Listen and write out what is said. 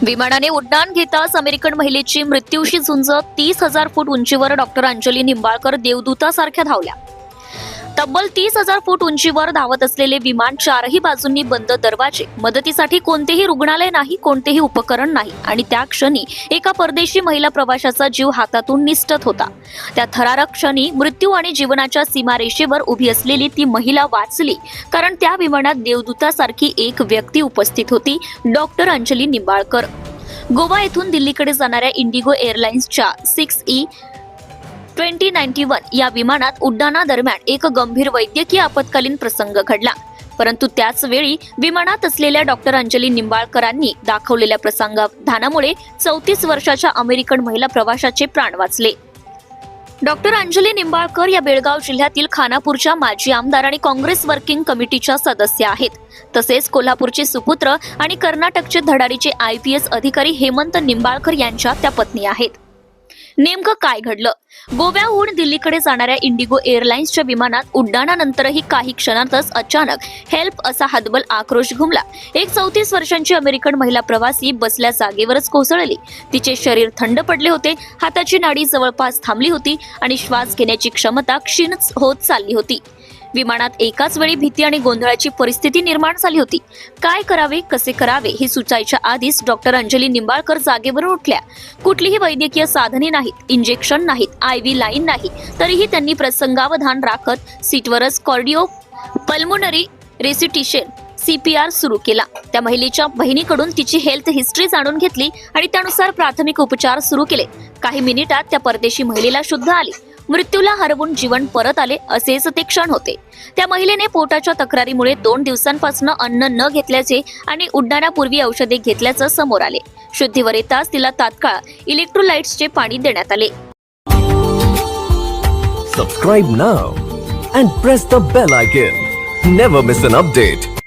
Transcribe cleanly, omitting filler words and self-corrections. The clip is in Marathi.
विमानाने उड्डाण घेताच अमेरिकन महिलेची मृत्यूशी झुंज 30,000 फूट उंचीवर डॉक्टर अंजली निंबाळकर देवदूतासारख्या धावल्या. तब्बल 30,000 फूट उंचीवर धावत असलेले विमान, चारही बाजूंनी बंद दरवाजे, मदतीसाठी कोणतेही रुग्णालय नाही, कोणतेही उपकरण नाही आणि त्या क्षणी एका परदेशी महिला प्रवाशाचा जीव हातातून निसटत होता. त्या थरारक क्षणी मृत्यू आणि जीवनाच्या सीमारेषेवर उभी असलेली ती महिला वाचली, कारण त्या विमानात देवदूतासारखी एक व्यक्ती उपस्थित होती, डॉक्टर अंजली निंबाळकर. गोवा येथून दिल्लीकडे जाणाऱ्या इंडिगो एअरलाइन्सच्या 6E2091 या विमानात उड्डाणादरम्यान एक गंभीर वैद्यकीय आपत्कालीन प्रसंग घडला. परंतु त्याच वेळी विमानात असलेल्या डॉक्टर अंजली निंबाळकरांनी दाखवलेल्या प्रसंगावधानामुळे 34 वर्षाच्या अमेरिकन महिला प्रवाशाचे प्राण वाचले. डॉक्टर अंजली निंबाळकर या बेळगाव जिल्ह्यातील खानापूरच्या माजी आमदार आणि काँग्रेस वर्किंग कमिटीच्या सदस्य आहेत. तसेच कोल्हापूरचे सुपुत्र आणि कर्नाटकचे धडाडीचे IPS अधिकारी हेमंत निंबाळकर यांच्या त्या पत्नी आहेत. नेमकं काय घडलं? गोव्याहून दिल्लीकडे जाणाऱ्या इंडिगो एअरलाइन्सच्या विमानात उड्डाणानंतरही काही क्षणातच अचानक हेल्प असा हादबल आक्रोश घुमला. एक 34 वर्षांची अमेरिकन महिला प्रवासी बसल्या जागेवरच कोसळली. तिचे शरीर थंड पडले होते, हाताची नाडी जवळपास थांबली होती आणि श्वास घेण्याची क्षमता क्षीण होत चालली होती. विमानात एकाच वेळी भीती आणि गोंधळाची परिस्थिती निर्माण झाली होती. काय करावे, कसे करावे हे सुचायच्या आधीच डॉक्टर अंजली निंबाळकर जागेवरून उठल्या. कुठलीही वैद्यकीय साधने नाहीत, इंजेक्शन नाहीत, IV लाईन नाही. तरीही त्यांनी प्रसंगावधान राखत सीटवरच कार्डिओ पल्मोनरी रेसिटेशन CPR सुरू केला. त्या महिलेच्या बहिणीकडून तिची हेल्थ हिस्ट्री जाणून घेतली आणि त्यानुसार प्राथमिक उपचार सुरू केले. काही मिनिटात त्या परदेशी महिलेला शुद्ध आली. मृत्यूला हरवून जीवन परत आले असेच ते क्षण होते. त्या महिलेने पोटाच्या तक्रारीमुळे 2 दिवसांपासून अन्न न घेतल्याचे आणि उड्डाणापूर्वी औषधे घेतल्याचं समोर आले. शुद्धीवर येताच तिला तात्काळ इलेक्ट्रोलाइट्सचे पाणी देण्यात आले. Subscribe now and press the bell icon. Never miss an update.